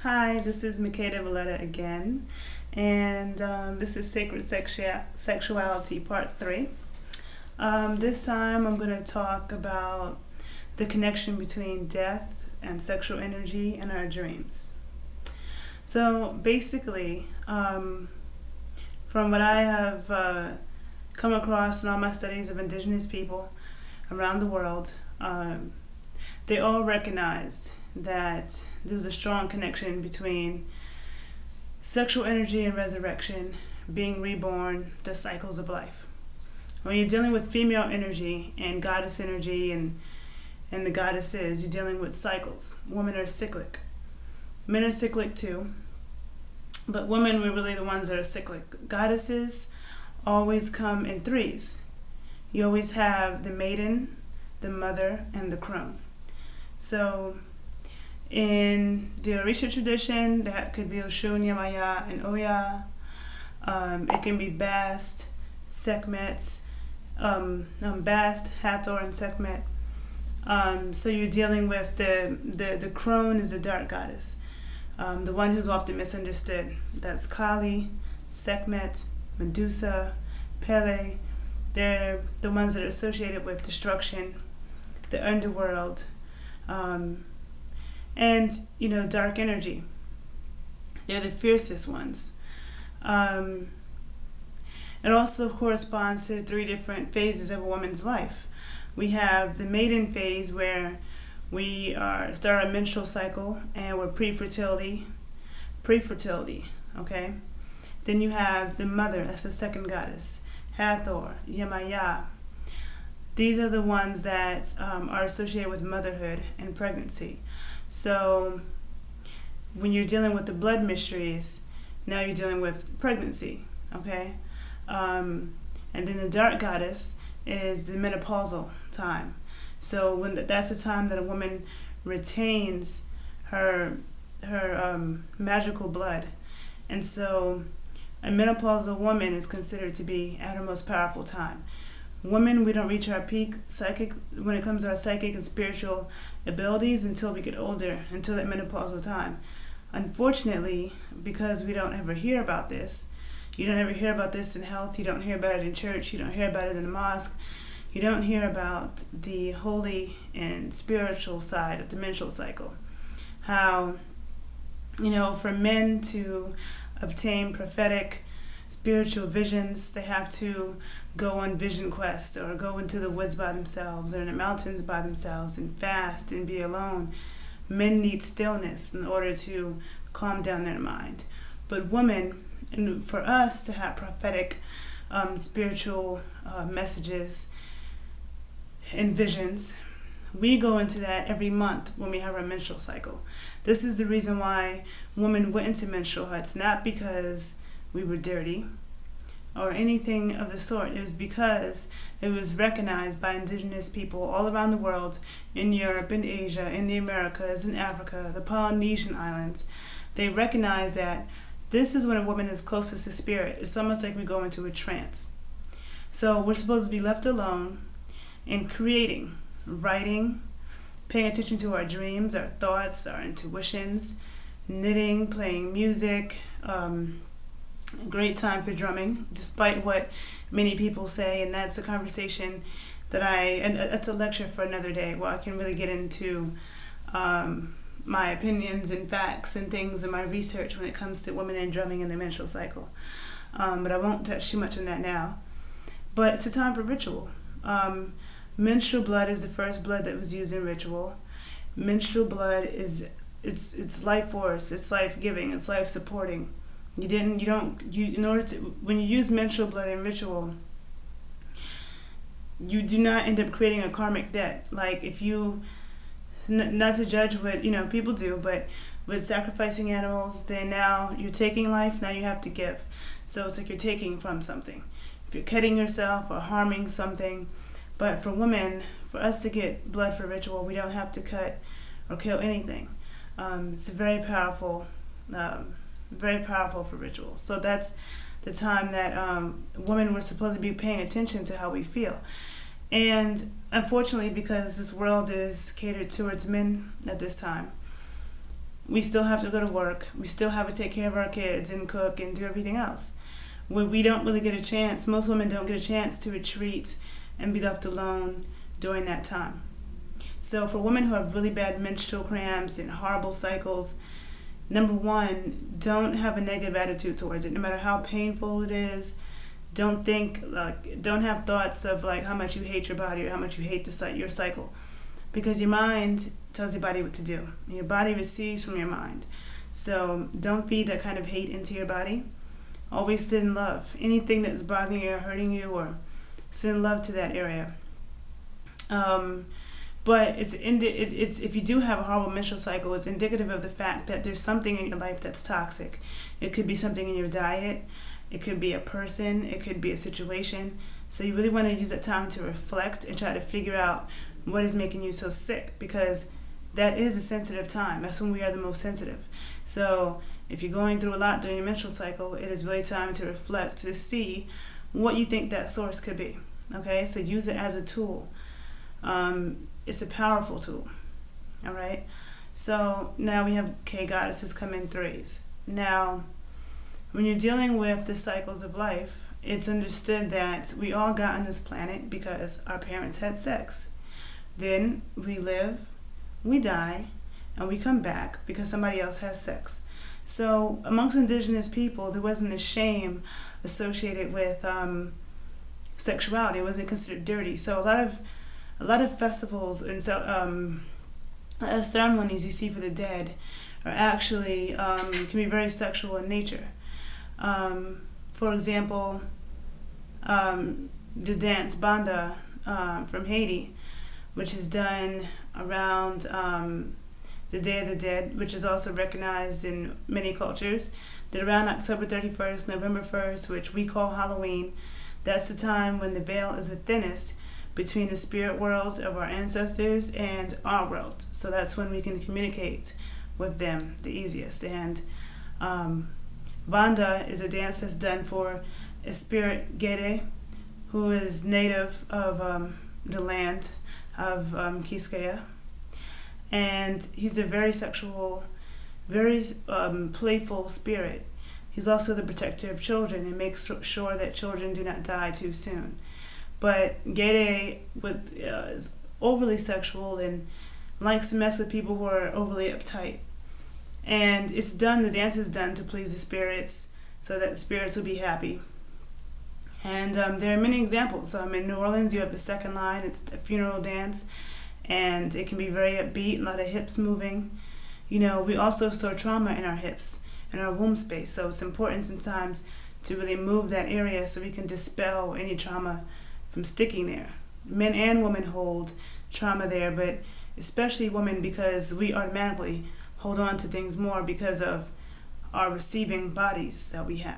Hi, this is Makeda Voletta again, and this is Sacred Sexuality Part 3. This time I'm going to talk about the connection between death and sexual energy in our dreams. So basically, from what I have come across in all my studies of indigenous people around the world, they all recognized that there was a strong connection between sexual energy and resurrection, being reborn, the cycles of life. When you're dealing with female energy and goddess energy and the goddesses, you're dealing with cycles. Women are cyclic. Men are cyclic too, but women were really the ones that are cyclic. Goddesses always come in threes. You always have the maiden, the mother, and the crone. So in the Orisha tradition, that could be Oshun, Yamaya, and Oya. It can be Bast, Sekhmet, Bast, Hathor, and Sekhmet. So you're dealing with the crone is the dark goddess, the one who's often misunderstood. That's Kali, Sekhmet, Medusa, Pele. They're the ones that are associated with destruction, the underworld, and dark energy. They're the fiercest ones. It also corresponds to 3 different phases of a woman's life. We have the maiden phase, where we start our menstrual cycle and we're pre-fertility, okay? Then you have the mother, that's the second goddess, Hathor, Yamaya. These are the ones that are associated with motherhood and pregnancy. So when you're dealing with the blood mysteries, now you're dealing with pregnancy, okay? And then the dark goddess is the menopausal time. So that's the time that a woman retains her magical blood. And so a menopausal woman is considered to be at her most powerful time. Women, we don't reach our peak psychic when it comes to our psychic and spiritual abilities until we get older, until that menopausal time. Unfortunately, because we don't ever hear about this, you don't ever hear about this in health, you don't hear about it in church, you don't hear about it in the mosque, you don't hear about the holy and spiritual side of the menstrual cycle. How, for men to obtain prophetic spiritual visions, they have to go on vision quests or go into the woods by themselves or in the mountains by themselves and fast and be alone. Men need stillness in order to calm down their mind. But women, and for us to have prophetic spiritual messages and visions, we go into that every month when we have our menstrual cycle. This is the reason why women went into menstrual huts, not because we were dirty or anything of the sort. It was because it was recognized by indigenous people all around the world, in Europe, in Asia, in the Americas, in Africa, the Polynesian islands. They recognize that this is when a woman is closest to spirit. It's almost like we go into a trance. So we're supposed to be left alone in creating, writing, paying attention to our dreams, our thoughts, our intuitions, knitting, playing music, a great time for drumming, despite what many people say, and that's a conversation and that's a lecture for another day where I can really get into my opinions and facts and things in my research when it comes to women and drumming in the menstrual cycle. But I won't touch too much on that now. But it's a time for ritual. Menstrual blood is the first blood that was used in ritual. Menstrual blood it's life force, it's life giving, it's life supporting. When you use menstrual blood in ritual, you do not end up creating a karmic debt. Like if you, not to judge what people do, but with sacrificing animals, then now you're taking life, now you have to give. So it's like you're taking from something. If you're cutting yourself or harming something. But for women, for us to get blood for ritual, we don't have to cut or kill anything. It's very powerful for ritual. So that's the time that women were supposed to be paying attention to how we feel. And unfortunately, because this world is catered towards men at this time, we still have to go to work. We still have to take care of our kids and cook and do everything else. We don't really get a chance, most women don't get a chance to retreat and be left alone during that time. So for women who have really bad menstrual cramps and horrible cycles, number one, don't have a negative attitude towards it, no matter how painful it is. Don't have thoughts of like how much you hate your body or how much you hate your cycle, because your mind tells your body what to do. Your body receives from your mind. So don't feed that kind of hate into your body. Always send love. Anything that's bothering you or hurting you, or send love to that area. But it's if you do have a horrible menstrual cycle, it's indicative of the fact that there's something in your life that's toxic. It could be something in your diet. It could be a person. It could be a situation. So you really want to use that time to reflect and try to figure out what is making you so sick, because that is a sensitive time. That's when we are the most sensitive. So if you're going through a lot during your menstrual cycle, it is really time to reflect, to see what you think that source could be. Okay, so use it as a tool. It's a powerful tool. All right. So now we have goddesses come in threes. Now, when you're dealing with the cycles of life, it's understood that we all got on this planet because our parents had sex. Then we live, we die, and we come back because somebody else has sex. So amongst indigenous people, there wasn't a shame associated with sexuality. It wasn't considered dirty. So a lot of festivals and ceremonies you see for the dead are actually can be very sexual in nature. For example, the dance banda from Haiti, which is done around the Day of the Dead, which is also recognized in many cultures, that around October 31st, November 1st, which we call Halloween, that's the time when the veil is the thinnest between the spirit worlds of our ancestors and our world. So that's when we can communicate with them the easiest. And Banda is a dance that's done for a spirit Gede, who is native of the land of Quisqueya. And he's a very sexual, very playful spirit. He's also the protector of children and makes sure that children do not die too soon. But Gede is overly sexual and likes to mess with people who are overly uptight. And the dance is done to please the spirits, so that the spirits will be happy. And there are many examples. In New Orleans, you have the second line. It's a funeral dance, and it can be very upbeat, a lot of hips moving. We also store trauma in our hips, in our womb space. So it's important sometimes to really move that area so we can dispel any trauma from sticking there. Men and women hold trauma there, but especially women, because we automatically hold on to things more because of our receiving bodies that we have.